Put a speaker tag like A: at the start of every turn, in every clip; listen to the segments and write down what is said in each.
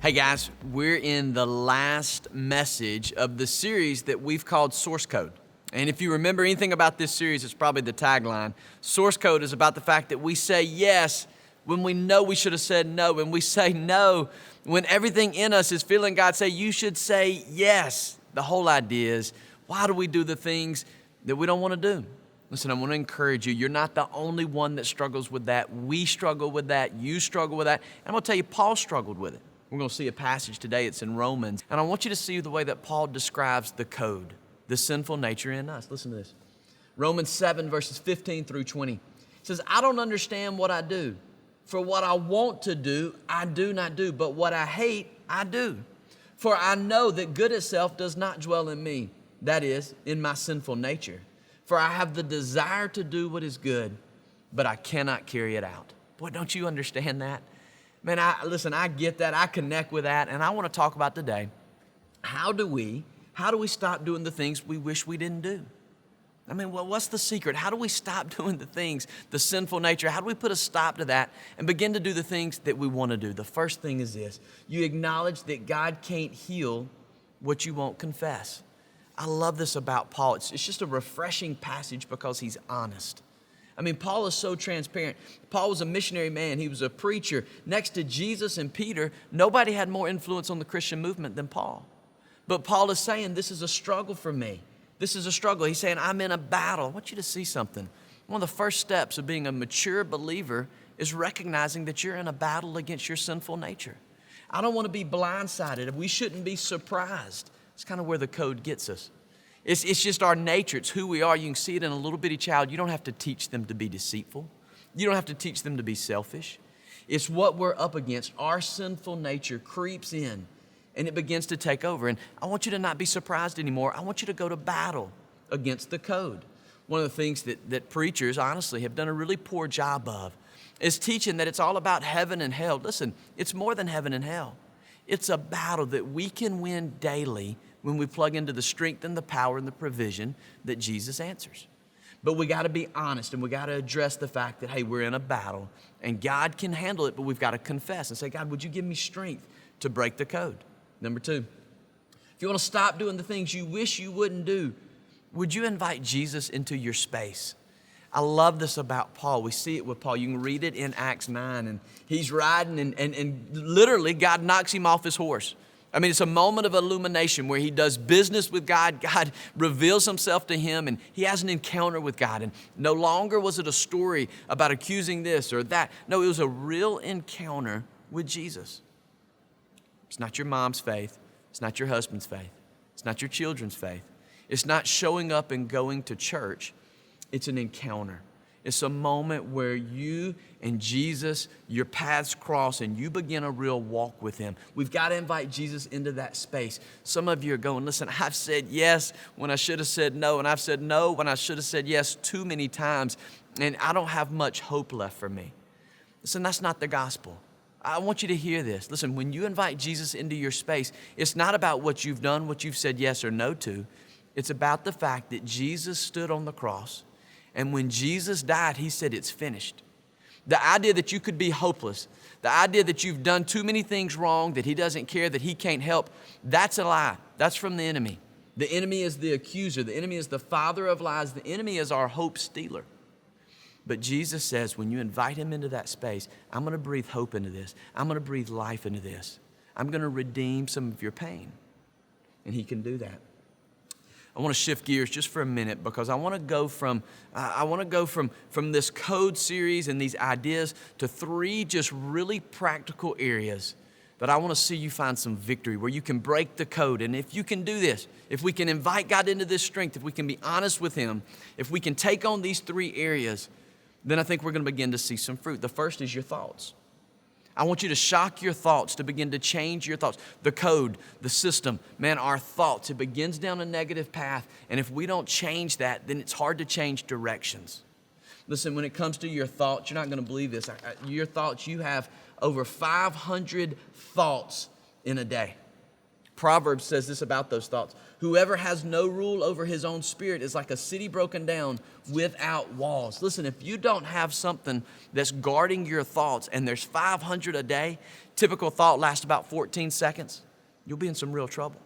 A: Hey guys, we're in the last message of the series that we've called Source Code. And if you remember anything about this series, it's probably the tagline. Source Code is about the fact that we say yes when we know we should have said no, and we say no when everything in us is feeling God say you should say yes. The whole idea is, why do we do the things that we don't want to do? Listen, I want to encourage you. You're not the only one that struggles with that. We struggle with that. You struggle with that. And I'm going to tell you, Paul struggled with it. We're going to see a passage today. It's in Romans. And I want you to see the way that Paul describes the code, the sinful nature in us. Listen to this. Romans 7, verses 15 through 20. It says, I don't understand what I do. For what I want to do, I do not do. But what I hate, I do. For I know that good itself does not dwell in me. That is, in my sinful nature. For I have the desire to do what is good, but I cannot carry it out. Boy, don't you understand that? Man, I get that. I connect with that. And I want to talk about today, how do we stop doing the things we wish we didn't do? I mean, what's the secret? How do we stop doing the things, the sinful nature? How do we put a stop to that and begin to do the things that we want to do? The first thing is this. You acknowledge that God can't heal what you won't confess. I love this about Paul. It's just a refreshing passage because he's honest. I mean, Paul is so transparent. Paul was a missionary man. He was a preacher. Next to Jesus and Peter, nobody had more influence on the Christian movement than Paul. But Paul is saying, this is a struggle for me. This is a struggle. He's saying, I'm in a battle. I want you to see something. One of the first steps of being a mature believer is recognizing that you're in a battle against your sinful nature. I don't want to be blindsided. We shouldn't be surprised. It's kind of where the code gets us. It's just our nature. It's who we are. You can see it in a little bitty child. You don't have to teach them to be deceitful. You don't have to teach them to be selfish. It's what we're up against. Our sinful nature creeps in and it begins to take over. And I want you to not be surprised anymore. I want you to go to battle against the code. One of the things that preachers, honestly, have done a really poor job of is teaching that it's all about heaven and hell. Listen, it's more than heaven and hell. It's a battle that we can win daily when we plug into the strength and the power and the provision that Jesus answers. But we got to be honest and we got to address the fact that, hey, we're in a battle and God can handle it, but we've got to confess and say, God, would you give me strength to break the code? Number two, if you want to stop doing the things you wish you wouldn't do, would you invite Jesus into your space? I love this about Paul. We see it with Paul. You can read it in Acts 9 and he's riding and literally God knocks him off his horse. I mean, it's a moment of illumination where he does business with God. God reveals himself to him and he has an encounter with God. And no longer was it a story about accusing this or that. No, it was a real encounter with Jesus. It's not your mom's faith. It's not your husband's faith. It's not your children's faith. It's not showing up and going to church. It's an encounter. It's a moment where you and Jesus, your paths cross and you begin a real walk with him. We've got to invite Jesus into that space. Some of you are going, listen, I've said yes when I should have said no, and I've said no when I should have said yes too many times, and I don't have much hope left for me. Listen, that's not the gospel. I want you to hear this. Listen, when you invite Jesus into your space, it's not about what you've done, what you've said yes or no to. It's about the fact that Jesus stood on the cross. And when Jesus died, he said, it's finished. The idea that you could be hopeless, the idea that you've done too many things wrong, that he doesn't care, that he can't help, that's a lie. That's from the enemy. The enemy is the accuser. The enemy is the father of lies. The enemy is our hope stealer. But Jesus says, when you invite him into that space, I'm going to breathe hope into this. I'm going to breathe life into this. I'm going to redeem some of your pain. And he can do that. I want to shift gears just for a minute because I want to go from this code series and these ideas to three just really practical areas that I want to see you find some victory where you can break the code. And if you can do this, if we can invite God into this strength, if we can be honest with him, if we can take on these three areas, then I think we're going to begin to see some fruit. The first is your thoughts. I want you to shock your thoughts, to begin to change your thoughts. The code, the system, man, our thoughts, it begins down a negative path. And if we don't change that, then it's hard to change directions. Listen, when it comes to your thoughts, you're not going to believe this. Your thoughts, you have over 500 thoughts in a day. Proverbs says this about those thoughts. Whoever has no rule over his own spirit is like a city broken down without walls. Listen, if you don't have something that's guarding your thoughts, and there's 500 a day, typical thought lasts about 14 seconds, you'll be in some real trouble.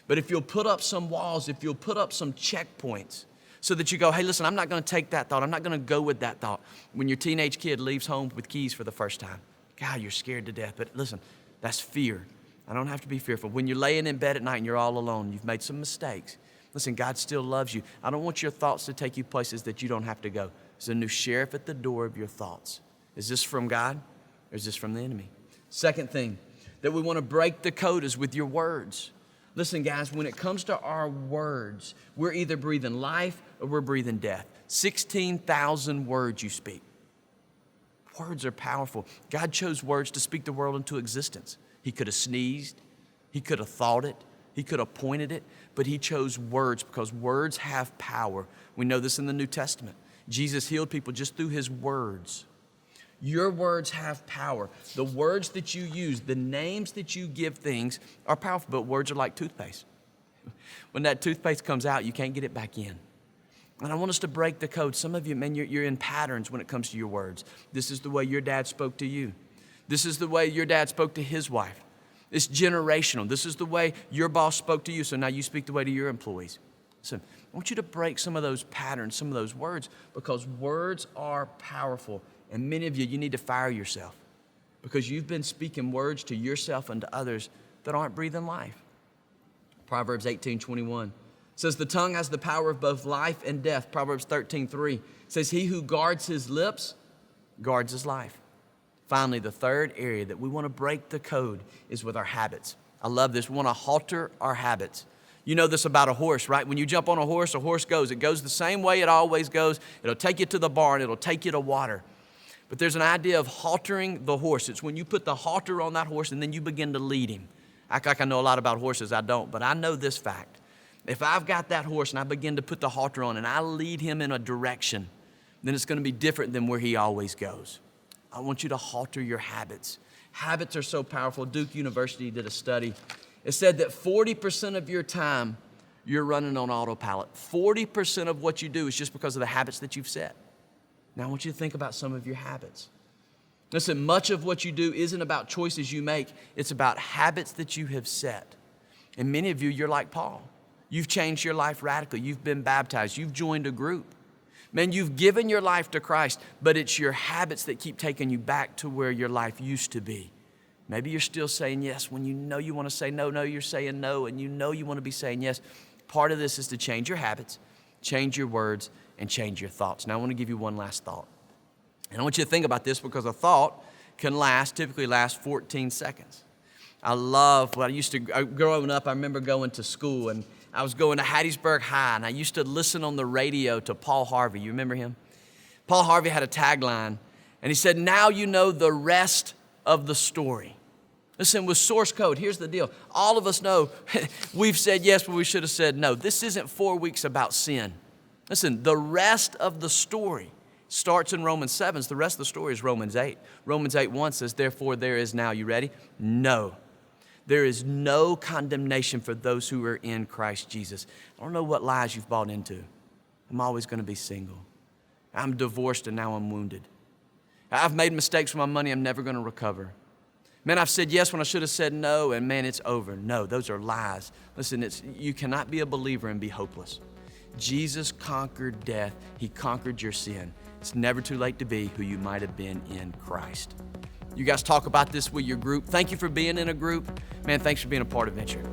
A: But if you'll put up some walls, if you'll put up some checkpoints, so that you go, hey, listen, I'm not going to take that thought. I'm not going to go with that thought. When your teenage kid leaves home with keys for the first time, God, you're scared to death. But listen, that's fear. I don't have to be fearful. When you're laying in bed at night and you're all alone, you've made some mistakes. Listen, God still loves you. I don't want your thoughts to take you places that you don't have to go. There's a new sheriff at the door of your thoughts. Is this from God or is this from the enemy? Second thing that we want to break the code is with your words. Listen, guys, when it comes to our words, we're either breathing life or we're breathing death. 16,000 words you speak. Words are powerful. God chose words to speak the world into existence. He could have sneezed. He could have thought it. He could have pointed it. But he chose words because words have power. We know this in the New Testament. Jesus healed people just through his words. Your words have power. The words that you use, the names that you give things are powerful, but words are like toothpaste. When that toothpaste comes out, you can't get it back in. And I want us to break the code. Some of you, man, you're in patterns when it comes to your words. This is the way your dad spoke to you. This is the way your dad spoke to his wife. It's generational. This is the way your boss spoke to you, so now you speak the way to your employees. So I want you to break some of those patterns, some of those words, because words are powerful. And many of you, you need to fire yourself because you've been speaking words to yourself and to others that aren't breathing life. Proverbs 18:21 says, the tongue has the power of both life and death. Proverbs 13:3 says, he who guards his lips guards his life. Finally, the third area that we want to break the code is with our habits. I love this. We want to halter our habits. You know this about a horse, right? When you jump on a horse goes. It goes the same way it always goes. It'll take you to the barn. It'll take you to water. But there's an idea of haltering the horse. It's when you put the halter on that horse and then you begin to lead him. Act like I know a lot about horses. I don't, but I know this fact. If I've got that horse and I begin to put the halter on and I lead him in a direction, then it's going to be different than where he always goes. I want you to halter your habits. Habits are so powerful. Duke University did a study. It said that 40% of your time you're running on autopilot. 40% of what you do is just because of the habits that you've set. Now I want you to think about some of your habits. Listen, much of what you do isn't about choices you make. It's about habits that you have set. And many of you, you're like Paul. You've changed your life radically. You've been baptized. You've joined a group. Man, you've given your life to Christ, but it's your habits that keep taking you back to where your life used to be. Maybe you're still saying yes when you know you want to say no. No, you're saying no, and you know you want to be saying yes. Part of this is to change your habits, change your words, and change your thoughts. Now, I want to give you one last thought. And I want you to think about this because a thought can typically last 14 seconds. I love what growing up, I remember going to school and I was going to Hattiesburg High and I used to listen on the radio to Paul Harvey. You remember him? Paul Harvey had a tagline and he said, now you know the rest of the story. Listen, with Source Code, here's the deal. All of us know we've said yes, but we should have said no. This isn't 4 weeks about sin. Listen, the rest of the story starts in Romans 7. The rest of the story is Romans 8. Romans 8:1 says, therefore there is now, you ready? No. There is no condemnation for those who are in Christ Jesus. I don't know what lies you've bought into. I'm always going to be single. I'm divorced and now I'm wounded. I've made mistakes with my money I'm never going to recover. Man, I've said yes when I should have said no, and man, it's over. No, those are lies. Listen, you cannot be a believer and be hopeless. Jesus conquered death. He conquered your sin. It's never too late to be who you might have been in Christ. You guys talk about this with your group. Thank you for being in a group. Man, thanks for being a part of Venture.